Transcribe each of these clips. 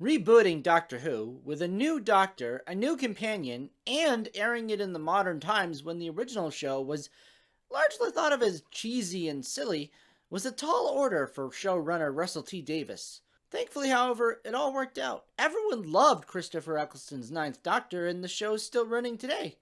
Rebooting Doctor Who with a new doctor, a new companion, and airing it in the modern times when the original show was largely thought of as cheesy and silly was a tall order for showrunner Russell T Davies. Thankfully, however, it all worked out. Everyone loved Christopher Eccleston's Ninth Doctor, and the show's still running today.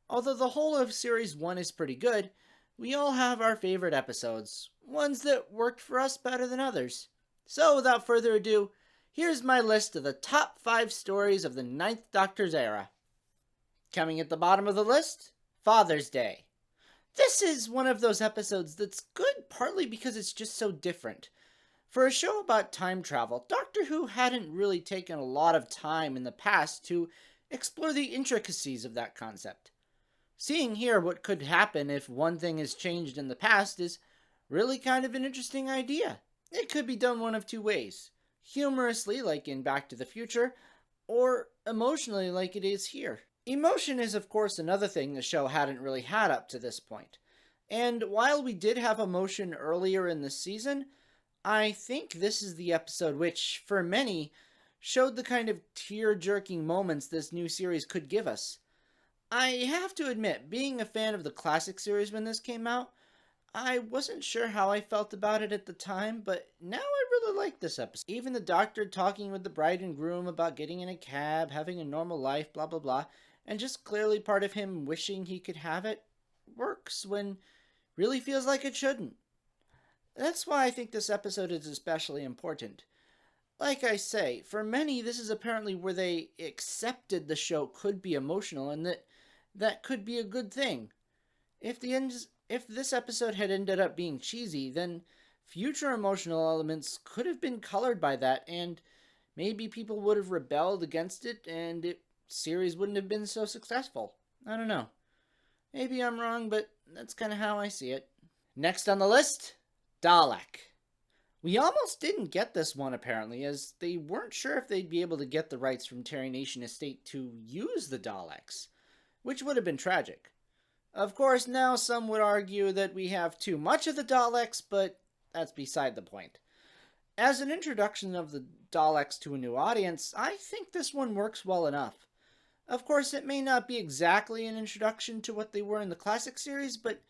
Although the whole of Series 1 is pretty good, we all have our favorite episodes, ones that worked for us better than others. So, without further ado, here's my list of the top 5 stories of the Ninth Doctor's era. Coming at the bottom of the list, Father's Day. This is one of those episodes that's good partly because it's just so different. For a show about time travel, Doctor Who hadn't really taken a lot of time in the past to explore the intricacies of that concept. Seeing here what could happen if one thing is changed in the past is really kind of an interesting idea. It could be done one of two ways. Humorously, like in Back to the Future, or emotionally like it is here. Emotion is, of course, another thing the show hadn't really had up to this point. And while we did have emotion earlier in the season, I think this is the episode which, for many, showed the kind of tear-jerking moments this new series could give us. I have to admit, being a fan of the classic series when this came out, I wasn't sure how I felt about it at the time, but now I really like this episode. Even the doctor talking with the bride and groom about getting in a cab, having a normal life, blah blah blah, and just clearly part of him wishing he could have it, works when really feels like it shouldn't. That's why I think this episode is especially important. Like I say, for many this is apparently where they accepted the show could be emotional and that could be a good thing. If this episode had ended up being cheesy, then future emotional elements could have been colored by that, and maybe people would have rebelled against it, and the series wouldn't have been so successful. I don't know. Maybe I'm wrong, but that's kind of how I see it. Next on the list, Dalek. We almost didn't get this one, apparently, as they weren't sure if they'd be able to get the rights from Terry Nation Estate to use the Daleks, which would have been tragic. Of course, now some would argue that we have too much of the Daleks, but that's beside the point. As an introduction of the Daleks to a new audience, I think this one works well enough. Of course, it may not be exactly an introduction to what they were in the classic series, but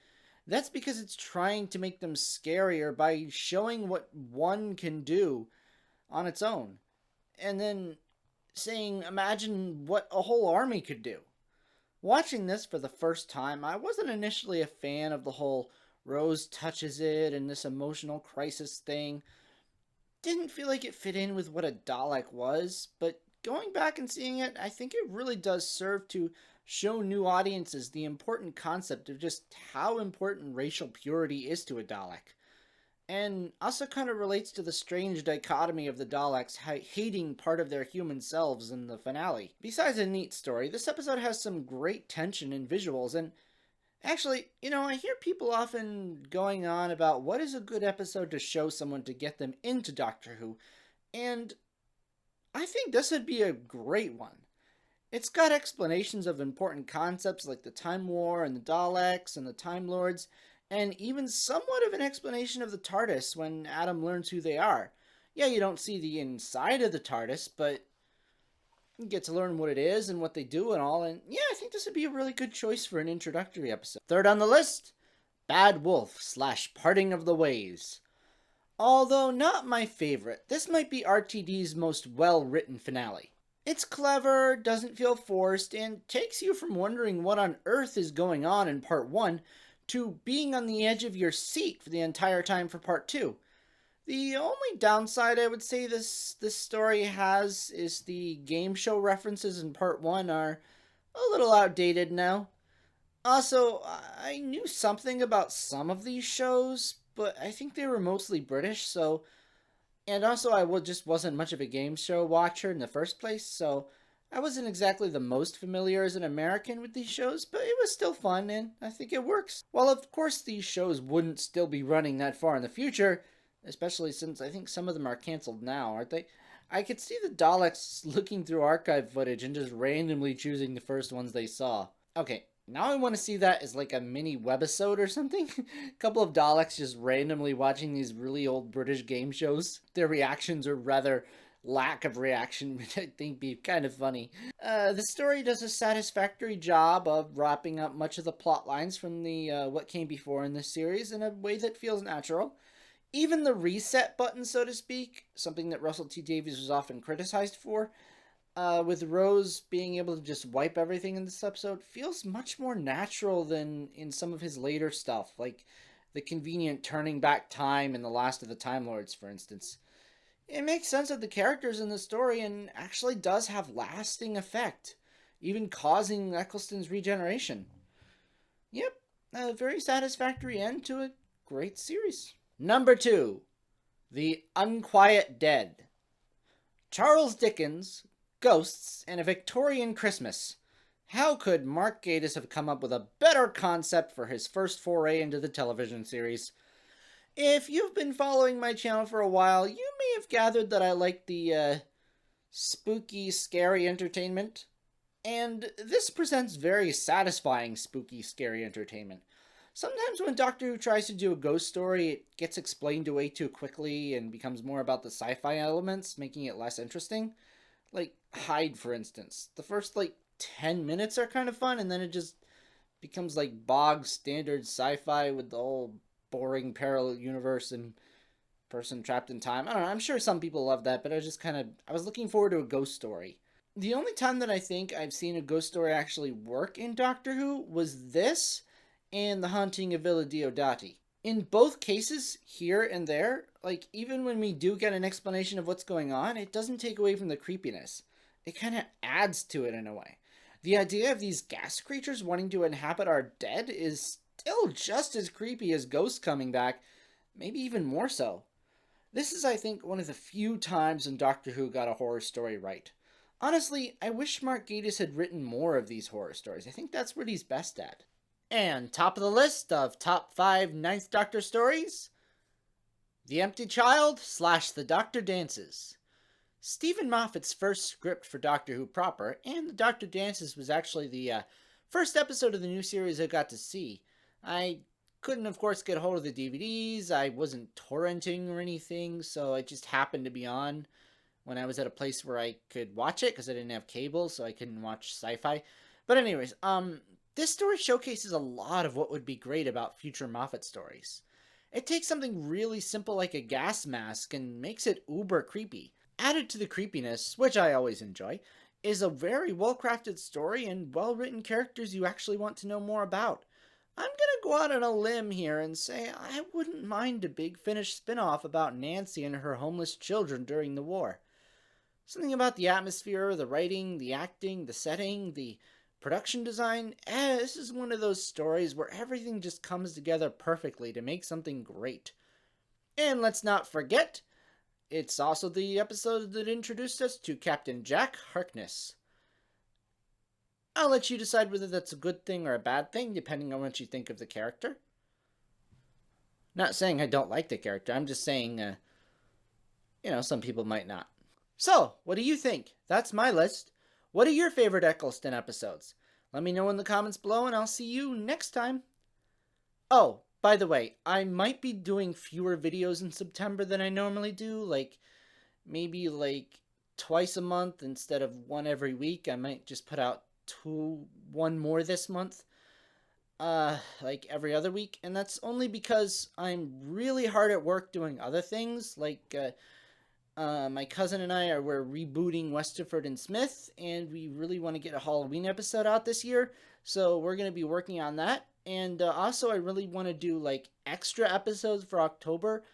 that's because it's trying to make them scarier by showing what one can do on its own. And then saying, imagine what a whole army could do. Watching this for the first time, I wasn't initially a fan of the whole Rose touches it and this emotional crisis thing. Didn't feel like it fit in with what a Dalek was, but going back and seeing it, I think it really does serve to show new audiences the important concept of just how important racial purity is to a Dalek. And also kind of relates to the strange dichotomy of the Daleks hating part of their human selves in the finale. Besides a neat story, this episode has some great tension and visuals, and actually, I hear people often going on about what is a good episode to show someone to get them into Doctor Who, and I think this would be a great one. It's got explanations of important concepts like the Time War and the Daleks and the Time Lords, and even somewhat of an explanation of the TARDIS when Adam learns who they are. Yeah, you don't see the inside of the TARDIS, but you get to learn what it is and what they do and all, and yeah, I think this would be a really good choice for an introductory episode. Third on the list, Bad Wolf / Parting of the Ways. Although not my favorite, this might be RTD's most well-written finale. It's clever, doesn't feel forced, and takes you from wondering what on earth is going on in part 1 to being on the edge of your seat for the entire time for part 2. The only downside I would say this story has is the game show references in part 1 are a little outdated now. Also, I knew something about some of these shows, but I think they were mostly British, and also I just wasn't much of a game show watcher in the first place, so I wasn't exactly the most familiar as an American with these shows, but it was still fun, and I think it works. While of course these shows wouldn't still be running that far in the future, especially since I think some of them are canceled now, aren't they? I could see the Daleks looking through archive footage and just randomly choosing the first ones they saw. Okay, now I want to see that as like a mini webisode or something. A couple of Daleks just randomly watching these really old British game shows. Their reactions are rather lack of reaction would, I think, be kind of funny. The story does a satisfactory job of wrapping up much of the plot lines from the what came before in this series in a way that feels natural. Even the reset button, so to speak, something that Russell T Davies was often criticized for, with Rose being able to just wipe everything in this episode, feels much more natural than in some of his later stuff, like the convenient turning back time in The Last of the Time Lords, for instance. It makes sense of the characters in the story and actually does have lasting effect, even causing Eccleston's regeneration. Yep, a very satisfactory end to a great series. Number 2, The Unquiet Dead. Charles Dickens, ghosts, and a Victorian Christmas. How could Mark Gatiss have come up with a better concept for his first foray into the television series? If you've been following my channel for a while, you may have gathered that I like the spooky, scary entertainment. And this presents very satisfying spooky, scary entertainment. Sometimes when Doctor Who tries to do a ghost story, it gets explained away too quickly and becomes more about the sci-fi elements, making it less interesting. Like Hyde, for instance. The first, 10 minutes are kind of fun, and then it just becomes like bog standard sci-fi with the whole boring parallel universe and person trapped in time. I don't know, I'm sure some people love that, but I was looking forward to a ghost story. The only time that I think I've seen a ghost story actually work in Doctor Who was this and The Haunting of Villa Diodati. In both cases, here and there, even when we do get an explanation of what's going on, it doesn't take away from the creepiness. It kind of adds to it in a way. The idea of these gas creatures wanting to inhabit our dead is still just as creepy as ghosts coming back, maybe even more so. This is, I think, one of the few times when Doctor Who got a horror story right. Honestly, I wish Mark Gatiss had written more of these horror stories. I think that's what he's best at. And top of the list of top 5 Ninth Doctor stories, The Empty Child / The Doctor Dances. Stephen Moffat's first script for Doctor Who proper, and The Doctor Dances was actually the first episode of the new series I got to see. I couldn't, of course, get a hold of the DVDs, I wasn't torrenting or anything, so it just happened to be on when I was at a place where I could watch it, because I didn't have cable, so I couldn't watch sci-fi. But anyways, this story showcases a lot of what would be great about future Moffat stories. It takes something really simple like a gas mask and makes it uber creepy. Added to the creepiness, which I always enjoy, is a very well-crafted story and well-written characters you actually want to know more about. I'm gonna go out on a limb here and say I wouldn't mind a Big Finish spin-off about Nancy and her homeless children during the war. Something about the atmosphere, the writing, the acting, the setting, the production design, this is one of those stories where everything just comes together perfectly to make something great. And let's not forget, it's also the episode that introduced us to Captain Jack Harkness. I'll let you decide whether that's a good thing or a bad thing, depending on what you think of the character. Not saying I don't like the character, I'm just saying, some people might not. So, what do you think? That's my list. What are your favorite Eccleston episodes? Let me know in the comments below, and I'll see you next time. Oh, by the way, I might be doing fewer videos in September than I normally do, maybe twice a month instead of one every week. I might just put out one more this month, every other week, and that's only because I'm really hard at work doing other things, my cousin and we're rebooting Westerford and Smith, and we really want to get a Halloween episode out this year, so we're going to be working on that. And also, I really want to do extra episodes for October.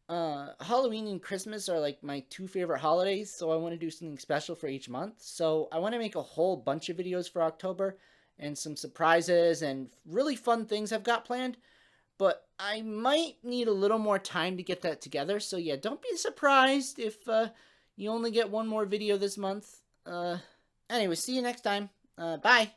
Halloween and Christmas are my 2 favorite holidays, so I want to do something special for each month. So I want to make a whole bunch of videos for October, and some surprises and really fun things I've got planned. But I might need a little more time to get that together. So yeah, don't be surprised if you only get one more video this month. Anyway, see you next time. Bye.